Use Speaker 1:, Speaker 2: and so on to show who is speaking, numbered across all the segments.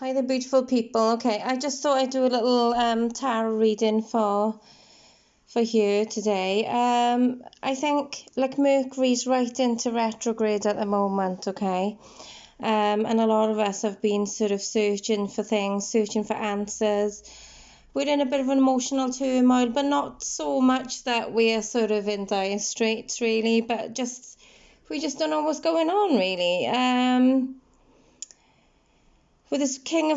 Speaker 1: Hi there, beautiful people. Okay, I just thought I'd do a little tarot reading for you today. I think like Mercury's right into retrograde at the moment, okay? And a lot of us have been sort of searching for things, searching for answers. We're in a bit of an emotional turmoil, but not so much that we're sort of in dire straits, really, but we just don't know what's going on, really. With this Knight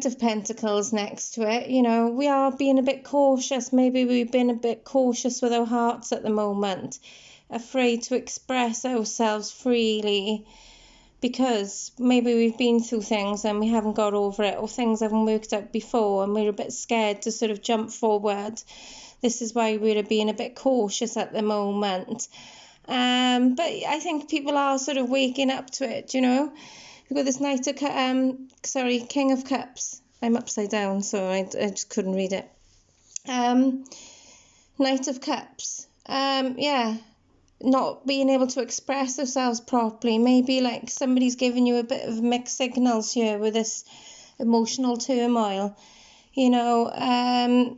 Speaker 1: of Pentacles next to it, we are being a bit cautious. Maybe we've been a bit cautious with our hearts at the moment, afraid to express ourselves freely because maybe we've been through things and we haven't got over it, or things haven't worked out before and we're a bit scared to sort of jump forward. This is why we're being a bit cautious at the moment. But I think people are sort of waking up to it, We've got this King of Cups. I'm upside down, so I just couldn't read it. Knight of Cups. Not being able to express ourselves properly. Maybe like somebody's giving you a bit of mixed signals here with this emotional turmoil. Not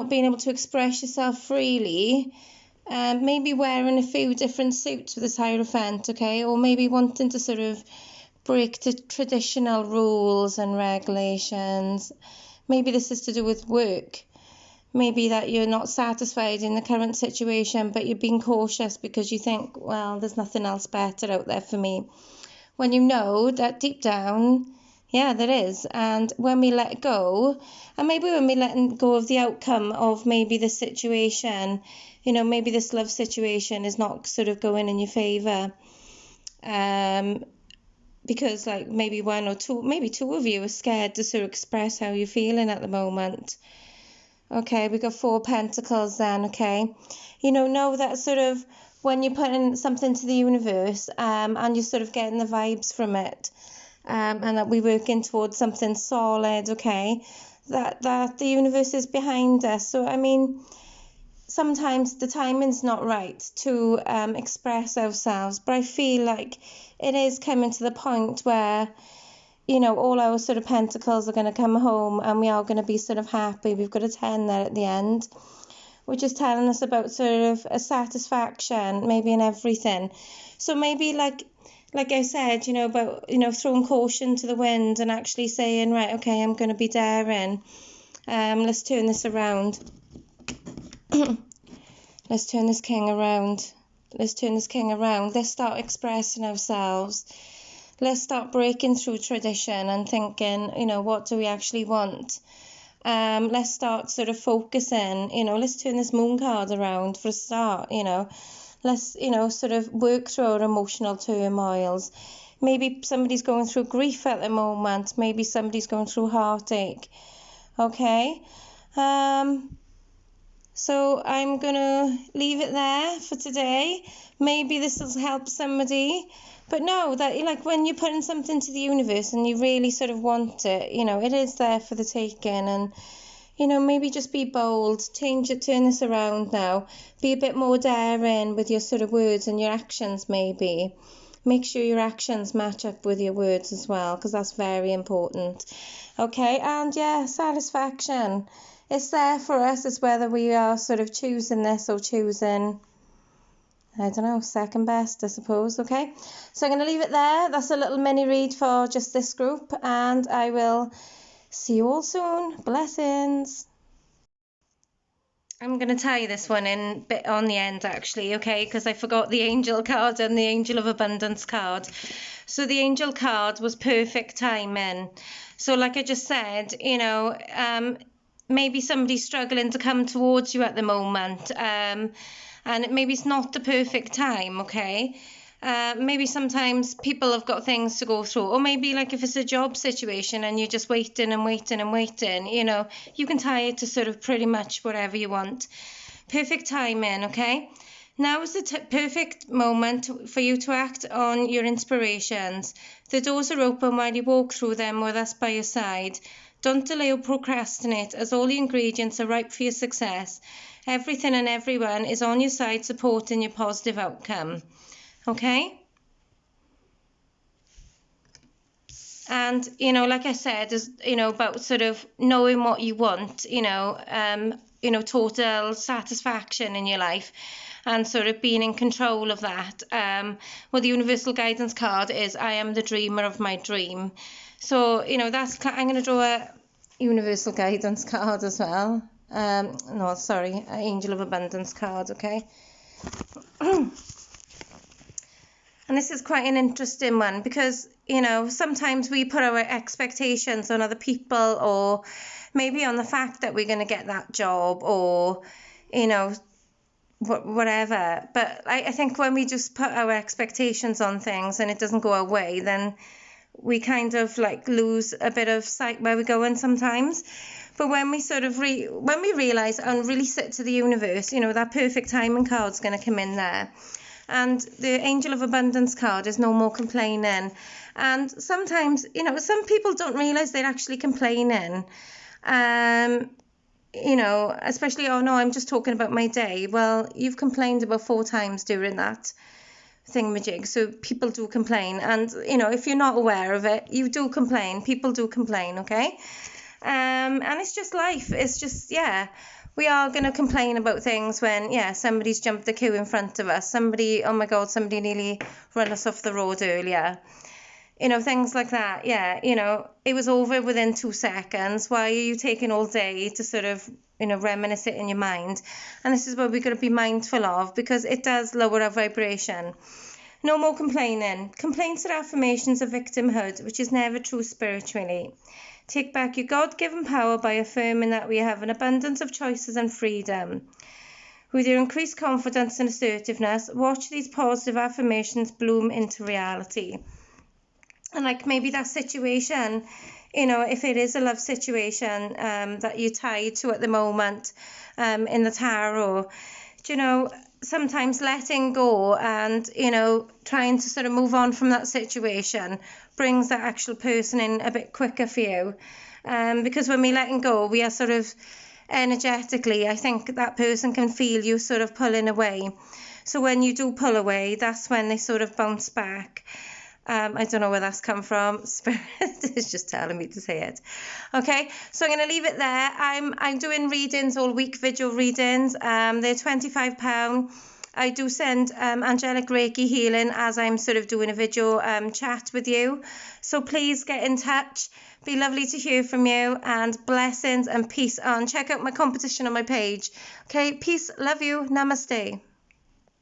Speaker 1: being able to express yourself freely. Maybe wearing a few different suits with this Hierophant, okay? Or maybe wanting to sort of break the traditional rules and regulations. Maybe this is to do with work. Maybe that you're not satisfied in the current situation, but you're being cautious because you think, well, there's nothing else better out there for me. When you know that deep down, yeah, there is. And when we let go, and maybe when we let go of the outcome of maybe this situation, maybe this love situation is not sort of going in your favour. Because like maybe one or two, maybe two of you are scared to sort of express how you're feeling at the moment. Okay, we got 4 Pentacles then, okay? Know that sort of when you're putting something to the universe and you're sort of getting the vibes from it, and that we're working towards something solid, okay? That the universe is behind us. So, sometimes the timing's not right to express ourselves, but I feel like it is coming to the point where, all our sort of pentacles are going to come home and we are going to be sort of happy. We've got a 10 there at the end, which is telling us about sort of a satisfaction, maybe in everything. So maybe like I said, about, throwing caution to the wind and actually saying, right, okay, I'm going to be daring. Let's turn this around. Let's turn this king around. Let's start expressing ourselves. Let's start breaking through tradition and thinking, what do we actually want? Let's start sort of focusing, let's turn this moon card around for a start, Let's, sort of work through our emotional turmoils. Maybe somebody's going through grief at the moment. Maybe somebody's going through heartache. Okay? So I'm going to leave it there for today. Maybe this will help somebody. But know that like when you're putting something to the universe and you really sort of want it, it is there for the taking. And, maybe just be bold, turn this around now. Be a bit more daring with your sort of words and your actions maybe. Make sure your actions match up with your words as well, because that's very important. Okay, and yeah, satisfaction. It's there for us. It's whether we are sort of choosing this or choosing, I don't know, second best, I suppose. Okay, so I'm going to leave it there. That's a little mini read for just this group, and I will see you all soon. Blessings. I'm going to tie this one in bit on the end actually, okay, because I forgot the angel card and the angel of abundance card. So the angel card was perfect timing. So like I just said, maybe somebody's struggling to come towards you at the moment, and maybe it's not the perfect time, okay? Maybe sometimes people have got things to go through, or maybe like if it's a job situation and you're just waiting and waiting and waiting, you can tie it to sort of pretty much whatever you want. Perfect timing, okay? Now is the perfect moment for you to act on your inspirations. The doors are open while you walk through them with us by your side. Don't delay or procrastinate, as all the ingredients are ripe for your success. Everything and everyone is on your side supporting your positive outcome. Okay? And, like I said, is, about sort of knowing what you want, total satisfaction in your life and sort of being in control of that. Well, the universal guidance card is I am the dreamer of my dream. So, I'm going to draw a universal guidance card as well. No, sorry, angel of abundance card, okay? And this is quite an interesting one because, sometimes we put our expectations on other people, or maybe on the fact that we're going to get that job, or, whatever. But I think when we just put our expectations on things and it doesn't go our way, then we kind of like lose a bit of sight where we're going sometimes. But when we sort of when we realize and really sit to the universe, that perfect timing card's going to come in there. And the angel of abundance card is no more complaining. And sometimes, some people don't realize they're actually complaining. Especially, oh no, I'm just talking about my day. Well, you've complained about 4 times during that thingamajig. So people do complain. And, if you're not aware of it, you do complain. People do complain, okay? And it's just life. It's just, we are going to complain about things when, somebody's jumped the queue in front of us. Somebody, oh my God, somebody nearly ran us off the road earlier. Things like that. It was over within 2 seconds. Why are you taking all day to sort of, reminisce it in your mind? And this is what we're going to be mindful of, because it does lower our vibration. No more complaining. Complaints are affirmations of victimhood, which is never true spiritually. Take back your God-given power by affirming that we have an abundance of choices and freedom. With your increased confidence and assertiveness, watch these positive affirmations bloom into reality. And like maybe that situation, if it is a love situation that you're tied to at the moment in the tarot, sometimes letting go and, trying to sort of move on from that situation brings that actual person in a bit quicker for you. Because when we're letting go, we are sort of energetically, I think that person can feel you sort of pulling away. So when you do pull away, that's when they sort of bounce back. I don't know where that's come from. Spirit is just telling me to say it. Okay, so I'm going to leave it there. I'm doing readings all week, visual readings. They're £25. I do send angelic Reiki healing as I'm sort of doing a video chat with you. So please get in touch. Be lovely to hear from you, and blessings and peace on. Check out my competition on my page. Okay, peace, love you, namaste.